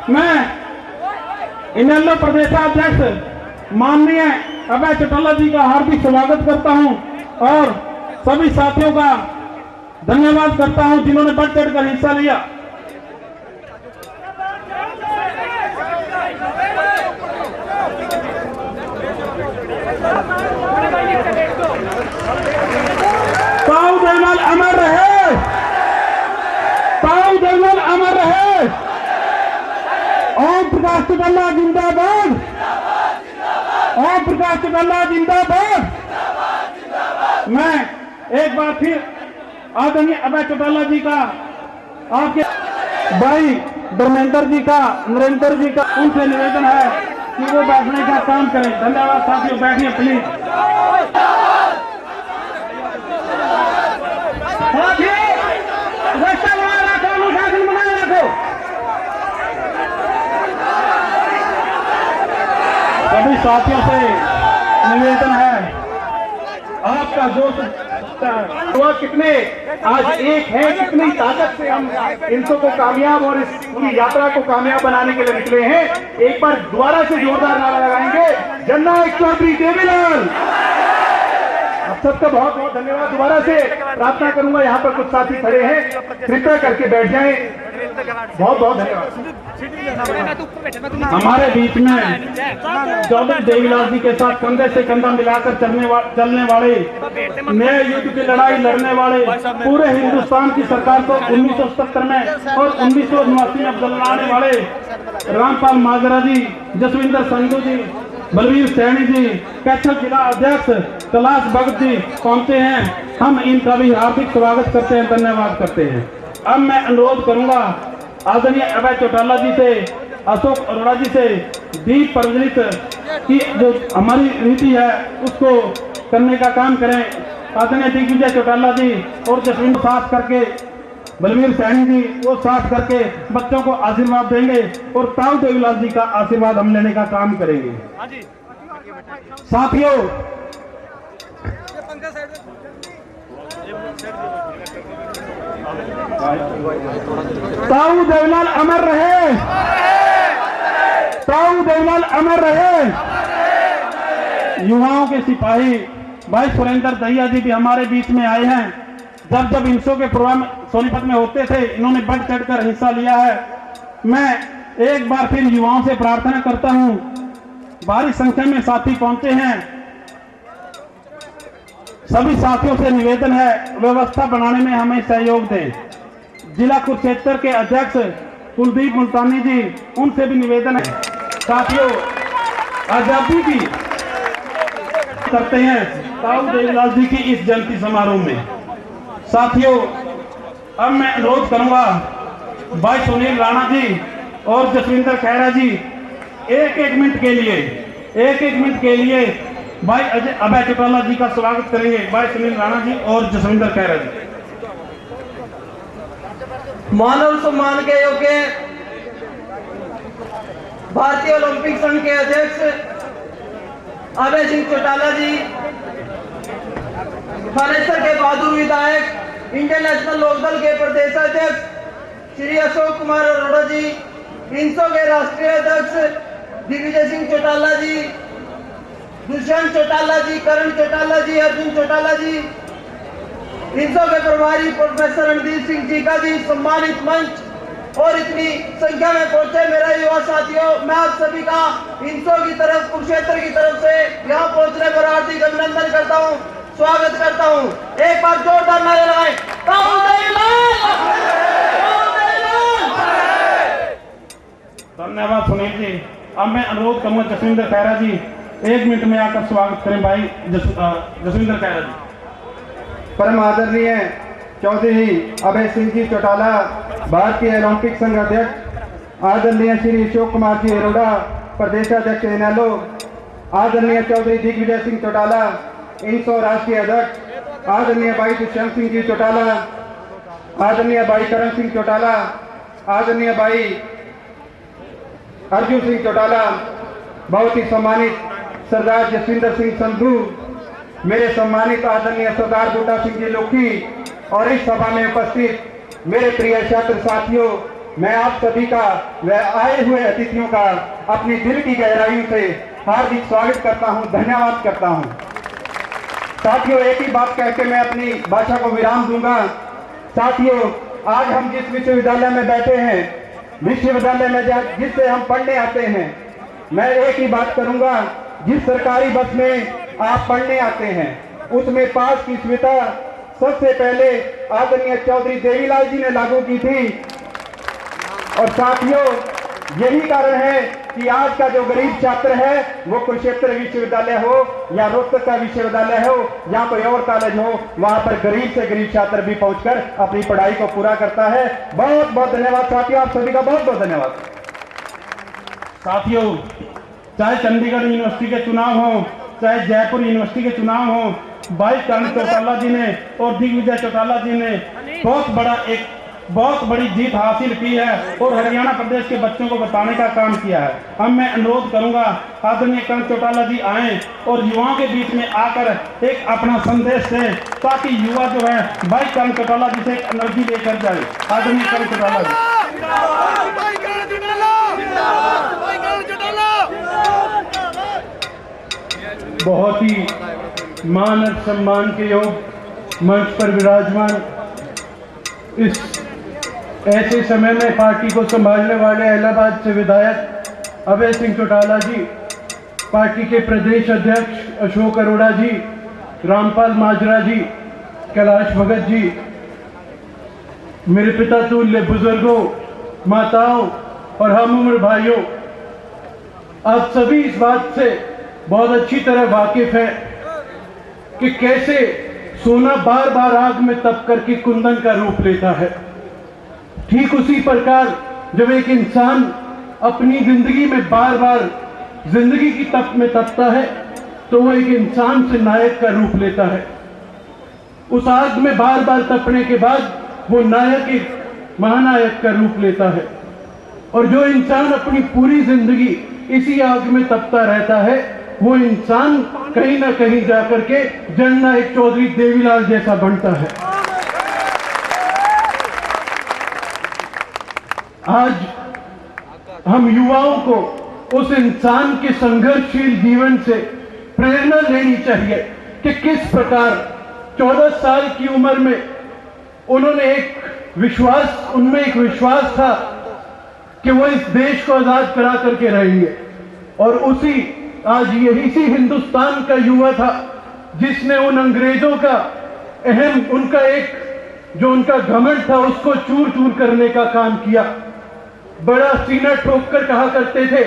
मैं इनेलो प्रदेशाध्यक्ष माननीय अभय चौटाला जी का हार्दिक स्वागत करता हूं और सभी साथियों का धन्यवाद करता हूं जिन्होंने बढ़ चढ़कर हिस्सा लिया। ताऊ देवलाल अमर रहे, ताऊ देवलाल अमर रहे। ओम प्रकाश चौटाला जिंदाबाद, ओम प्रकाश चौटाला जिंदाबाद। मैं एक बार फिर आदरणीय अभय चौटाला जी का, आपके भाई धर्मेंद्र जी का, नरेंद्र जी का, उनसे निवेदन है कि वो बैठने का काम करें। धन्यवाद साथियों, बैठिए प्लीज। सभी साथियों से निवेदन है, आपका जोश हुआ कितने आज एक है, कितनी ताकत से हम इनको को कामयाब और इस पूरी यात्रा को कामयाब बनाने के लिए निकले हैं। एक बार दोबारा से जोरदार नारा लगाएंगे, जननायक चौधरी देवीलाल। आप सबका बहुत बहुत धन्यवाद। दोबारा से प्रार्थना करूंगा, यहाँ पर कुछ साथी खड़े हैं, कृपया करके बैठ जाएं। बहुत बहुत धन्यवाद। हमारे बीच में चौधरी देवीलाल जी के साथ कंधे से कंधा मिलाकर चलने वाले, नए युद्ध की लड़ाई लड़ने वाले, पूरे हिंदुस्तान की सरकार को 1970 में और 1989 में बदलवाने वाले रामपाल माजरा जी, जसविंदर संधू जी, बलवीर सैनी जी, कैथल जिला अध्यक्ष कैलाश भगत जी पहुंचे हैं। हम इनका भी हार्दिक स्वागत करते हैं, धन्यवाद करते हैं। अब मैं अनुरोध करूंगा आदरणीय अभय चौटाला जी से, अशोक अरोड़ा जी से दीप प्रज्वलित की जो हमारी रीति है उसको करने का काम करें। आदरणीय दिग्विजय चौटाला जी और जसविंदर साथ करके, बलवीर सैनी जी वो साथ करके बच्चों को आशीर्वाद देंगे और ताऊ देवीलाल जी का आशीर्वाद हम लेने का काम करेंगे। साथियों, ताऊ देवीलाल अमर रहे, ताऊ देवीलाल अमर रहे। युवाओं के सिपाही भाई सुरेंद्र दहिया जी भी हमारे बीच में आए हैं। जब जब इंसो के प्रोग्राम सोनीपत में होते थे, इन्होंने बढ़ चढ़कर हिस्सा लिया है। मैं एक बार फिर युवाओं से प्रार्थना करता हूं, भारी संख्या में साथी पहुंचे हैं, सभी साथियों से निवेदन है व्यवस्था बनाने में हमें सहयोग दें। जिला कुरुक्षेत्र के अध्यक्ष कुलदीप मुल्तानी जी, उनसे भी निवेदन है। साथियों, आजादी की करते हैं ताऊ देवीलाल जी की इस जयंती समारोह में। साथियों, अब मैं अनुरोध करूंगा भाई सुनील राणा जी और जसविंदर खैरा जी एक एक मिनट के लिए भाई अभय चौटाला जी का स्वागत करेंगे। भाई सुनील राणा जी और जसविंदर खैरा जी। मानव सम्मान के योग्य भारतीय ओलंपिक संघ के अध्यक्ष अभय सिंह चौटाला जी, थानेसर के बहादुर विधायक, इंडियन नेशनल लोकदल के प्रदेश अध्यक्ष श्री अशोक कुमार अरोड़ा जी, इंसो के राष्ट्रीय अध्यक्ष दिग्विजय सिंह चौटाला जी, दुष्यंत चौटाला जी, करण चौटाला जी, अर्जुन चौटाला जी, इंसो के प्रभारी प्रोफेसर रणदीप सिंह जीका जी, सम्मानित मंच और इतनी संख्या में पहुंचे मेरे युवा साथियों, मैं आप सभी का इंसो की तरफ, कुरुक्षेत्र की तरफ से यहाँ पहुंचने पर हार्दिक अभिनंदन करता हूँ, स्वागत करता हूँ। एक बार जोरदार नारे लगाएं, ताऊ देवीलाल। धन्यवाद सुनील जी। अब मैं अनुरोध करूंगा जसविंदर खैरा जी, एक मिनट में आकर स्वागत करें। भाई जसविंदर खैरा जी। परम आदरणीय चौधरी अभय सिंह जी चौटाला, भारतीय ओलंपिक संघ अध्यक्ष, आदरणीय श्री अशोक कुमार जी अरोड़ा, प्रदेशाध्यक्ष इनेलो, आदरणीय चौधरी दिग्विजय सिंह चौटाला, इंसो राष्ट्रीय अध्यक्ष, आदरणीय भाई दुष्यंत सिंह जी चौटाला, आदरणीय भाई करण सिंह चौटाला, आदरणीय भाई अर्जुन सिंह चौटाला, बहुत ही सम्मानित सरदार जसविंदर सिंह संधू, मेरे सम्मानित आदरणीय सरदार बूटा सिंह जी लोकी और इस सभा में उपस्थित मेरे प्रिय छात्र साथियों, मैं आप सभी का व आए हुए अतिथियों का अपनी दिल की गहराइयों से हार्दिक स्वागत करता हूं, धन्यवाद करता हूं। साथियों, एक ही बात कह के मैं अपनी भाषा को विराम दूंगा। साथियों, आज हम जिस विश्वविद्यालय में बैठे हैं, विश्वविद्यालय में जिससे हम पढ़ने आते हैं, मैं एक ही बात करूंगा, जिस सरकारी बस में आप पढ़ने आते हैं उसमें पास की सुविधा सबसे पहले आदरणीय चौधरी देवीलाल जी ने लागू की थी। और साथियों, यही कारण है कि आज का जो गरीब छात्र है, वो कुरुक्षेत्र विश्वविद्यालय हो या रोहतक का विश्वविद्यालय हो या कोई और कॉलेज हो, वहां पर गरीब से गरीब छात्र भी पहुंचकर अपनी पढ़ाई को पूरा करता है। बहुत बहुत धन्यवाद साथियों, आप सभी का बहुत बहुत धन्यवाद। साथियों, चाहे चंडीगढ़ यूनिवर्सिटी के चुनाव हो, चाहे जयपुर यूनिवर्सिटी के चुनाव हो, भाई कर्ण चौटाला जी ने और दिग्विजय चौटाला जी ने बहुत बड़ी जीत हासिल की है और हरियाणा प्रदेश के बच्चों को बताने का काम किया है। अब मैं अनुरोध करूंगा आदरणीय कर्ण चौटाला जी आए और युवाओं के बीच में आकर एक अपना संदेश दें, ताकि युवा जो है भाई कर्ण चौटाला जी से एक एनर्जी लेकर जाए। आदरणीय कर्ण चौटाला जी। बहुत ही मान और सम्मान के योग मंच पर विराजमान इस ऐसे समय में पार्टी को संभालने वाले इलाहाबाद से विधायक अभय सिंह चौटाला जी, पार्टी के प्रदेश अध्यक्ष अशोक अरोड़ा जी, रामपाल माजरा जी, कैलाश भगत जी, मेरे पिता तुल्य बुजुर्गों, माताओं और हम उम्र भाइयों, आप सभी इस बात से बहुत अच्छी तरह वाकिफ है कि कैसे सोना बार बार आग में तप करके कुंदन का रूप लेता है। ठीक उसी प्रकार जब एक इंसान अपनी जिंदगी में बार बार जिंदगी की तप में तपता है, तो वो एक इंसान से नायक का रूप लेता है। उस आग में बार बार तपने के बाद वो नायक एक महानायक का रूप लेता है। और जो इंसान अपनी पूरी जिंदगी इसी आग में तपता रहता है, वो इंसान कहीं ना कहीं जाकर के जननायक चौधरी देवीलाल जैसा बनता है। आज हम युवाओं को उस इंसान के संघर्षशील जीवन से प्रेरणा लेनी चाहिए कि किस प्रकार 14 साल की उम्र में उन्होंने उनमें एक विश्वास था कि वो इस देश को आजाद करा करके रहेंगे। और आज इसी हिंदुस्तान का युवा था जिसने उन अंग्रेजों का उनका घमंड था, उसको चूर चूर करने का काम किया। बड़ा सीना ठोककर कहा करते थे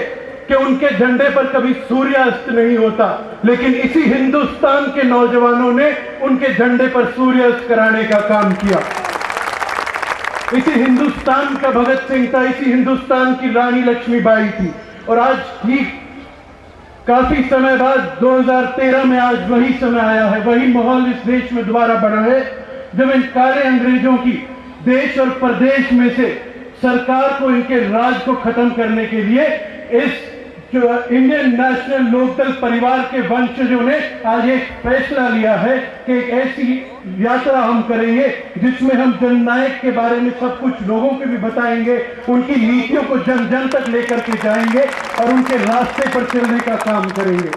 कि उनके झंडे पर कभी सूर्यास्त नहीं होता, लेकिन इसी हिंदुस्तान के नौजवानों ने उनके झंडे पर सूर्यास्त कराने का काम किया। इसी हिंदुस्तान का भगत सिंह था, इसी हिंदुस्तान की रानी लक्ष्मीबाई थी। और आज ठीक काफी समय बाद 2013 में आज वही समय आया है, वही माहौल इस देश में दोबारा बना है, जब इन काले अंग्रेजों की देश और प्रदेश में से सरकार को, इनके राज को खत्म करने के लिए इस जो इंडियन नेशनल लोकदल परिवार के वंशजों ने आज एक फैसला लिया है कि एक ऐसी यात्रा हम करेंगे जिसमें हम जननायक के बारे में सब कुछ लोगों को भी बताएंगे, उनकी नीतियों को जन जन तक लेकर के जाएंगे और उनके रास्ते पर चलने का काम करेंगे।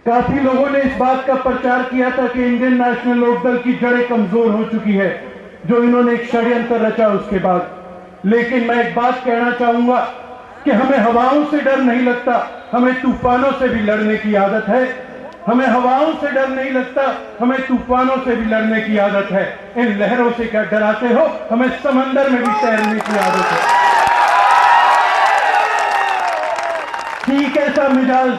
काफी लोगों ने इस बात का प्रचार किया था कि इंडियन नेशनल लोकदल की जड़ें कमजोर हो चुकी है, जो इन्होंने एक षड्यंत्र रचा उसके बाद। लेकिन मैं एक बात कहना चाहूंगा कि हमें हवाओं से डर नहीं लगता, हमें तूफानों से भी लड़ने की आदत है। हमें हवाओं से डर नहीं लगता, हमें तूफानों से भी लड़ने की आदत है। इन लहरों से क्या डराते हो, हमें समंदर में भी तैरने की आदत है। ठीक ऐसा मिजाज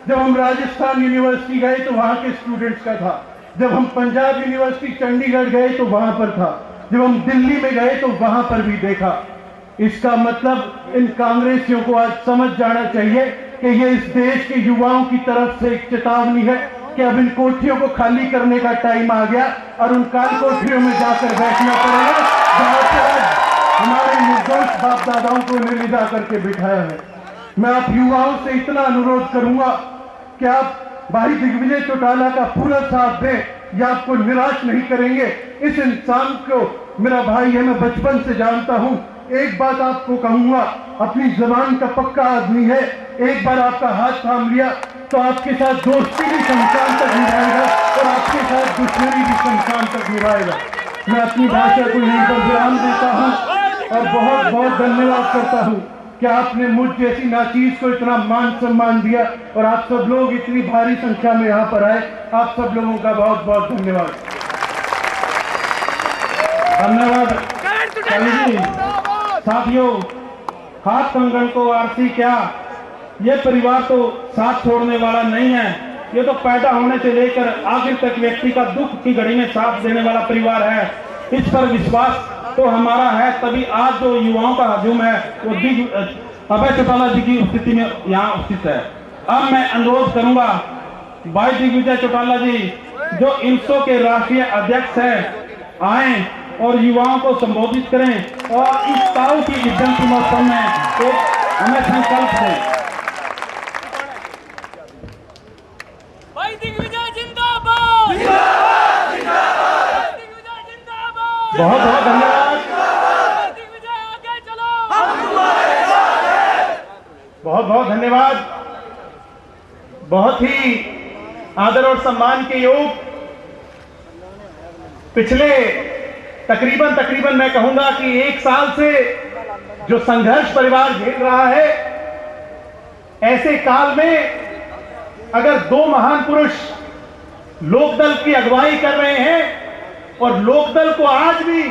जब हम राजस्थान यूनिवर्सिटी गए तो वहां के स्टूडेंट्स का था, जब हम पंजाब यूनिवर्सिटी चंडीगढ़ गए तो वहां पर था, जब हम दिल्ली में गए तो वहां पर भी देखा। इसका मतलब इन कांग्रेसियों को आज समझ जाना चाहिए कि ये इस देश के युवाओं की तरफ से एक चेतावनी है कि अब इन कोठियों को खाली करने का टाइम आ गया और उन काल कोठियों में जाकर बैठना पड़ेगा जहां पर आज हमारे निर्दोष बाप दादाओं को इन्हें ले जा करके बिठाया है। मैं आप युवाओं से इतना अनुरोध करूंगा कि आप भाई दिग्विजय चौटाला का पूरा साथ दें, या आपको निराश नहीं करेंगे। इस इंसान को मेरा भाई है, मैं बचपन से जानता हूं, एक बात आपको कहूंगा, अपनी जबान का पक्का आदमी है, एक बार आपका हाथ थाम लिया तो आपके साथ दोस्ती भी शमशान तक निभाएगा और आपके साथ दुश्मनी भी शमशान तक निभाएगा। मैं अपनी भाषा को यहीं पर विराम देता हूँ और बहुत बहुत धन्यवाद करता हूँ कि आपने मुझ जैसी नाचीज को इतना मान सम्मान दिया और आप सब लोग इतनी भारी संख्या में यहाँ पर आए। आप सब लोगों का बहुत बहुत धन्यवाद। धन्यवाद जी। साथियों, हाथ कंगन को आरती क्या, ये परिवार तो साथ छोड़ने वाला नहीं है। ये तो पैदा होने से लेकर आखिर तक व्यक्ति का दुख की घड़ी में साथ देने वाला परिवार है। इस पर विश्वास तो हमारा है, तभी आज जो युवाओं का हजूम है वो अभय चौटाला जी की उपस्थिति में यहाँ उपस्थित है। अब मैं अनुरोध करूंगा भाई दिग्विजय चौटाला जी जो INSO के राष्ट्रीय अध्यक्ष हैं, आए और युवाओं को संबोधित करें और इस ताऊ की इज्जत के मौसम में तो हमें संकल्प दें। भाई दिग्विजय जिंदाबाद, दिग्विजय जिंदाबाद, बहुत बहुत धन्यवाद। दिग्विजय आगे चलो, बहुत बहुत धन्यवाद। बहुत ही आदर और सम्मान के योग पिछले तकरीबन मैं कहूंगा कि 1 साल से जो संघर्ष परिवार झेल रहा है, ऐसे काल में अगर 2 महान पुरुष लोकदल की अगुवाई कर रहे हैं और लोकदल को आज भी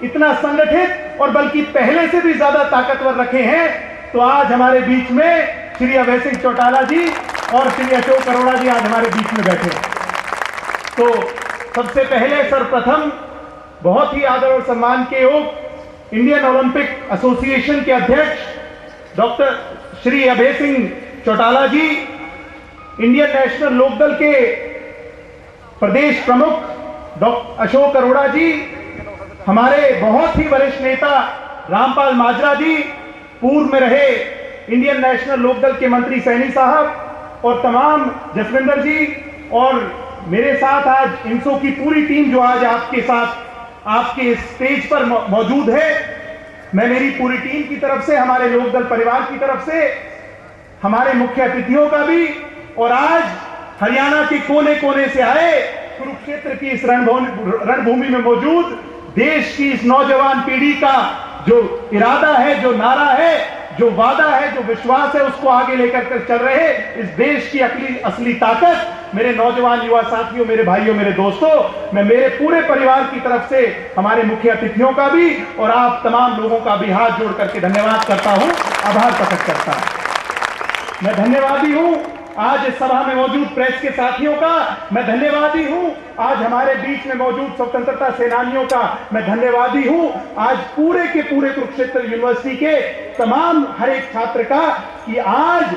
इतना संगठित और बल्कि पहले से भी ज्यादा ताकतवर रखे हैं, तो आज हमारे बीच में श्री अभय सिंह चौटाला जी और श्री अशोक अरोड़ा जी आज हमारे बीच में बैठे हैं। तो सबसे पहले सर्वप्रथम बहुत ही आदर और सम्मान के योग इंडियन ओलंपिक एसोसिएशन के अध्यक्ष डॉक्टर श्री अभय सिंह चौटाला जी, इंडियन नेशनल लोकदल के प्रदेश प्रमुख डॉक्टर अशोक अरोड़ा जी, हमारे बहुत ही वरिष्ठ नेता रामपाल माजरा जी, पूर्व में रहे इंडियन नेशनल लोकदल के मंत्री सैनी साहब और तमाम जसविंदर जी, और मेरे साथ आज INSO की पूरी टीम जो आज आपके साथ आपके स्टेज पर मौजूद है। मैं मेरी पूरी टीम की तरफ से, हमारे लोकदल परिवार की तरफ से, हमारे मुख्य अतिथियों का भी, और आज हरियाणा के कोने कोने से आए कुरुक्षेत्र की इस रणभूमि में मौजूद देश की इस नौजवान पीढ़ी का जो इरादा है, जो नारा है, जो वादा है, जो विश्वास है, उसको आगे लेकर चल रहे इस देश की असली ताकत मेरे नौजवान युवा साथियों, मेरे भाइयों, मेरे दोस्तों, मैं मेरे पूरे परिवार की तरफ से हमारे मुख्य अतिथियों का भी और आप तमाम लोगों का भी हाथ जोड़ करके धन्यवाद करता हूं, आभार प्रकट करता हूं। मैं धन्यवादी हूं आज इस सभा में मौजूद प्रेस के साथियों का, मैं धन्यवादी हूं आज हमारे बीच में मौजूद स्वतंत्रता सेनानियों का, मैं धन्यवादी हूं आज पूरे के पूरे कुरुक्षेत्र यूनिवर्सिटी के तमाम हर एक छात्र का, कि आज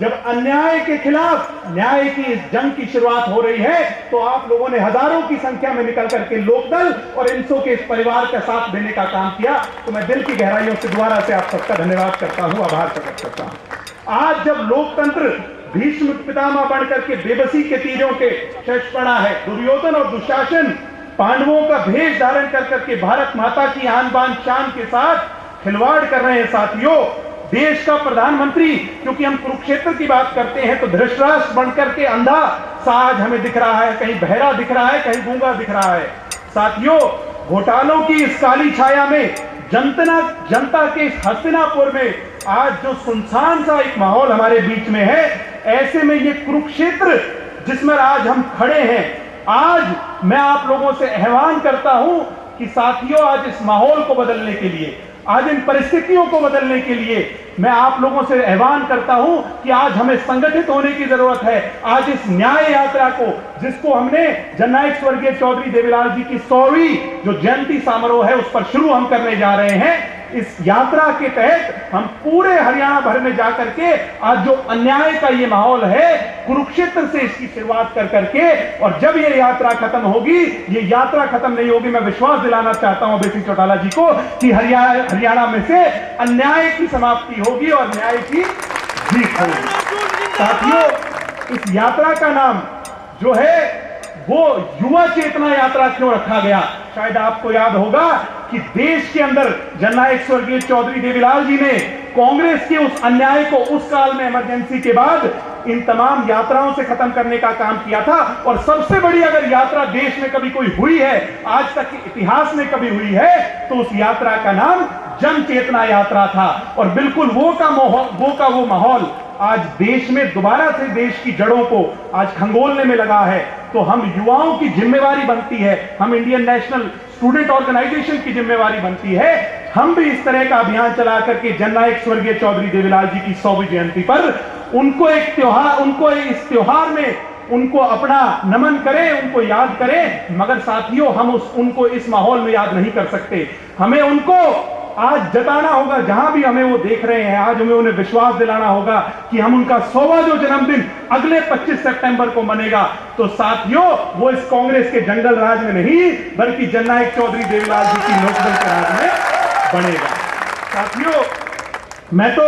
जब अन्याय के खिलाफ न्याय की इस जंग की शुरुआत हो रही है, तो आप लोगों ने हजारों की संख्या में निकल करके लोकदल और INSO के इस परिवार का साथ देने का काम किया। तो मैं दिल की गहराइयों से दोबारा से आप सबका धन्यवाद करता हूं, आभार प्रकट करता हूं। आज जब लोकतंत्र भीष्म पितामह बनकर के बेबसी के तीरों के शश पड़ा है, दुर्योधन और दुशासन पांडवों का भेष धारण कर करके भारत माता की आन बान शान के साथ खिलवाड़ कर रहे हैं। साथियों, देश का प्रधानमंत्री, क्योंकि हम कुरुक्षेत्र की बात करते हैं, तो धृतराष्ट्र बनकर के अंधा सा आज हमें दिख रहा है, कहीं बहरा दिख रहा है, कहीं गूंगा दिख रहा है। साथियों, घोटालों की इस काली छाया में जनता के इस हस्तिनापुर में आज जो सुनसान सा एक माहौल हमारे बीच में है, ऐसे में ये कुरुक्षेत्र जिसमें आज हम खड़े हैं, आज मैं आप लोगों से आह्वान करता हूं कि साथियों, आज इस माहौल को बदलने के लिए, आज इन परिस्थितियों को बदलने के लिए मैं आप लोगों से आह्वान करता हूं कि आज हमें संगठित होने की जरूरत है। आज इस न्याय यात्रा को, जिसको हमने जननायक स्वर्गीय चौधरी देवीलाल जी की 100वीं जो जयंती समारोह है उस पर शुरू हम करने जा रहे हैं, इस यात्रा के तहत हम पूरे हरियाणा भर में जाकर के आज जो अन्याय का ये माहौल है, कुरुक्षेत्र से इसकी शुरुआत कर करके, और जब ये यात्रा खत्म होगी, ये यात्रा खत्म नहीं होगी, मैं विश्वास दिलाना चाहता हूं अभय सिंह चौटाला जी को कि हरियाणा में से अन्याय की समाप्ति होगी और न्याय की जीत होगी। साथियों, इस यात्रा का नाम जो है वो युवा चेतना यात्रा क्यों रखा गया? शायद आपको याद होगा कि देश के अंदर जननायक स्वर्गीय चौधरी देवीलाल जी ने कांग्रेस के उस अन्याय को उस काल में इमरजेंसी के बाद इन तमाम यात्राओं से खत्म करने का काम किया था। और सबसे बड़ी अगर यात्रा देश में कभी कोई हुई है, आज तक के इतिहास में कभी हुई है, तो उस यात्रा का नाम जन चेतना यात्रा था। और बिल्कुल वो माहौल आज देश में दोबारा से देश की जड़ों को आज खंगोलने में लगा है। तो हम युवाओं की जिम्मेवारी बनती है, हम इंडियन नेशनल स्टूडेंट ऑर्गेनाइजेशन की जिम्मेवारी बनती है, हम भी इस तरह का अभियान चला करके जननायक स्वर्गीय चौधरी देवीलाल जी की 100वीं जयंती पर उनको इस त्योहार में उनको अपना नमन करें, उनको याद करें। मगर साथियों, हम उनको इस माहौल में याद नहीं कर सकते। हमें उनको आज जताना होगा, जहां भी हमें वो देख रहे हैं, आज हमें उन्हें विश्वास दिलाना होगा कि हम उनका 100वां जो जन्मदिन अगले 25 सितंबर को मनेगा, तो साथियों वो इस कांग्रेस के जंगल राज में नहीं बल्कि जननायक चौधरी देवीलाल जी की लोकदल के राज में बनेगा। साथियों, मैं तो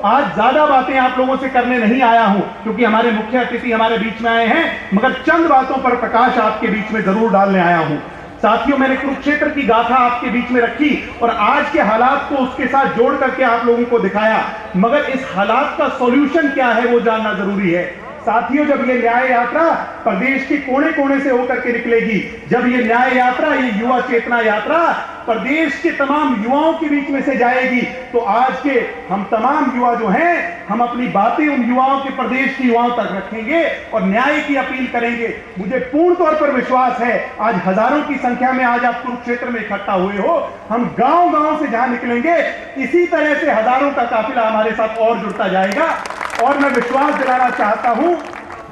आज ज्यादा बातें आप लोगों से करने नहीं आया हूं, क्योंकि हमारे मुख्य अतिथि हमारे बीच में आए हैं, मगर चंद बातों पर प्रकाश आपके बीच में जरूर डालने आया हूं। साथियों, मैंने कुरुक्षेत्र की गाथा आपके बीच में रखी और आज के हालात को उसके साथ जोड़ करके आप लोगों को दिखाया, मगर इस हालात का सॉल्यूशन क्या है वो जानना जरूरी है। साथियों, जब ये न्याय यात्रा प्रदेश के कोने कोने से होकर के निकलेगी, जब ये न्याय यात्रा, ये युवा चेतना यात्रा प्रदेश के तमाम युवाओं के बीच में से जाएगी, तो आज के हम तमाम युवा जो हैं, हम अपनी बातें उन युवाओं के, प्रदेश के युवाओं तक रखेंगे और न्याय की अपील करेंगे। मुझे पूर्ण तौर पर विश्वास है, आज हजारों की संख्या में आज आप कुरुक्षेत्र में इकट्ठा हुए हो, हम गांव गांव से जहां निकलेंगे, इसी तरह से हजारों का काफिला हमारे साथ और जुड़ता जाएगा। और मैं विश्वास दिलाना चाहता हूं,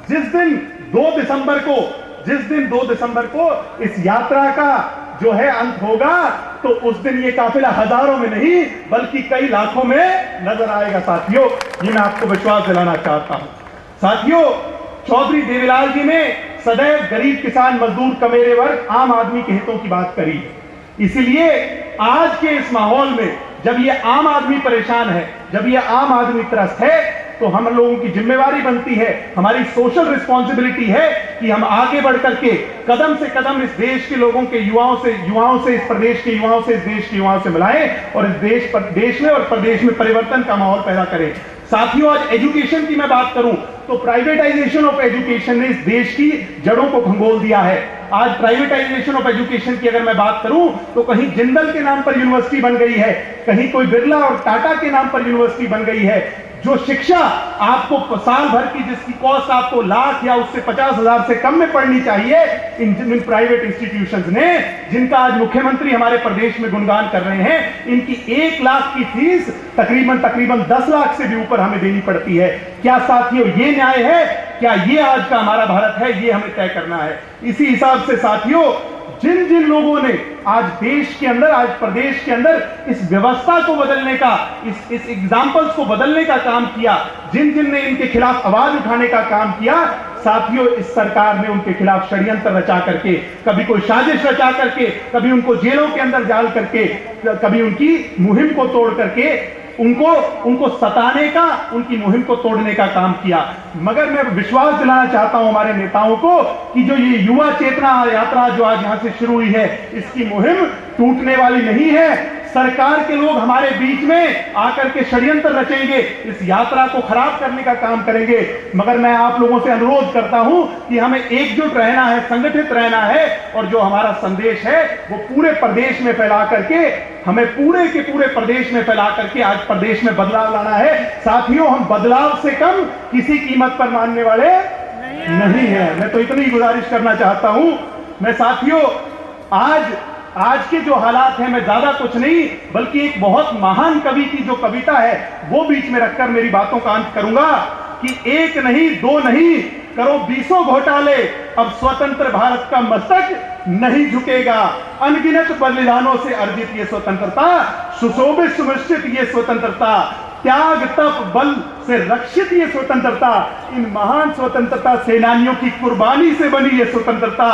जिस दिन 2 दिसंबर को इस यात्रा का जो है अंत होगा, तो उस दिन ये काफिला हजारों में नहीं बल्कि कई लाखों में नजर आएगा। साथियों, ये मैं आपको विश्वास दिलाना चाहता हूं। साथियों, चौधरी देवीलाल जी ने सदैव गरीब, किसान, मजदूर, कमेरे वर्ग, आम आदमी के हितों की बात करी। इसीलिए आज के इस माहौल में जब ये आम आदमी परेशान है, जब ये आम आदमी त्रस्त है, तो हम लोगों की जिम्मेवारी बनती है, हमारी सोशल रिस्पॉन्सिबिलिटी है कि हम आगे बढ़ करके कदम से कदम इस देश के लोगों के युवाओं से, इस प्रदेश के युवाओं से, इस देश के युवाओं से मिलाएं और इस देश में और प्रदेश में परिवर्तन का माहौल पैदा करें। साथियों, आज एजुकेशन की मैं बात करूं तो प्राइवेटाइजेशन ऑफ एजुकेशन ने इस देश की जड़ों को खंगोल दिया है। आज प्राइवेटाइजेशन ऑफ एजुकेशन की अगर मैं बात करूं तो कहीं जिंदल के नाम पर यूनिवर्सिटी बन गई है, कहीं कोई बिरला और टाटा के नाम पर यूनिवर्सिटी बन गई है। जो शिक्षा आपको साल भर की, जिसकी कॉस्ट आपको लाख या उससे 50,000 से कम में पढ़नी चाहिए, इन प्राइवेट इंस्टीट्यूशंस ने, जिनका आज मुख्यमंत्री हमारे प्रदेश में गुणगान कर रहे हैं, इनकी 1 लाख की फीस तकरीबन 10 लाख से भी ऊपर हमें देनी पड़ती है। क्या साथियों ये न्याय है? क्या ये आज का हमारा भारत है? ये हमें तय करना है। इसी हिसाब से साथियों, जिन जिन लोगों ने आज देश के अंदर, आज प्रदेश के अंदर इस व्यवस्था को बदलने का, इस एग्जाम्पल्स को बदलने का काम किया, जिन जिन ने इनके खिलाफ आवाज उठाने का काम किया, साथियों इस सरकार ने उनके खिलाफ षड्यंत्र रचा करके, कभी कोई साजिश रचा करके, कभी उनको जेलों के अंदर डाल करके, कभी उनकी मुहिम को तोड़ करके उनको सताने का, उनकी मुहिम को तोड़ने का काम किया। मगर मैं विश्वास दिलाना चाहता हूं हमारे नेताओं को कि जो ये युवा चेतना यात्रा जो आज यहां से शुरू हुई है, इसकी मुहिम टूटने वाली नहीं है। सरकार के लोग हमारे बीच में आकर के षड्यंत्र रचेंगे, इस यात्रा को खराब करने का काम करेंगे। मगर मैं आप लोगों से अनुरोध करता हूं कि हमें एकजुट रहना है, संगठित रहना है और जो हमारा संदेश है वो पूरे प्रदेश में फैला करके, हमें पूरे के पूरे प्रदेश में फैला करके आज प्रदेश में बदलाव लाना है। साथियों, हम बदलाव से कम किसी कीमत पर मानने वाले नहीं है। मैं तो इतनी गुजारिश करना चाहता हूं। मैं साथियों, आज के जो हालात हैं, मैं ज्यादा कुछ नहीं बल्कि एक बहुत महान कवि की जो कविता है वो बीच में रखकर मेरी बातों का अंत करूंगा कि 1 नहीं 2 नहीं करो 20 घोटाले, अब स्वतंत्र भारत का मस्तक नहीं झुकेगा। अनगिनत बलिदानों से अर्जित ये स्वतंत्रता, सुशोभित सुनिश्चित ये स्वतंत्रता, त्याग तप बल से रक्षित ये स्वतंत्रता, इन महान स्वतंत्रता सेनानियों की कुर्बानी से बनी ये स्वतंत्रता।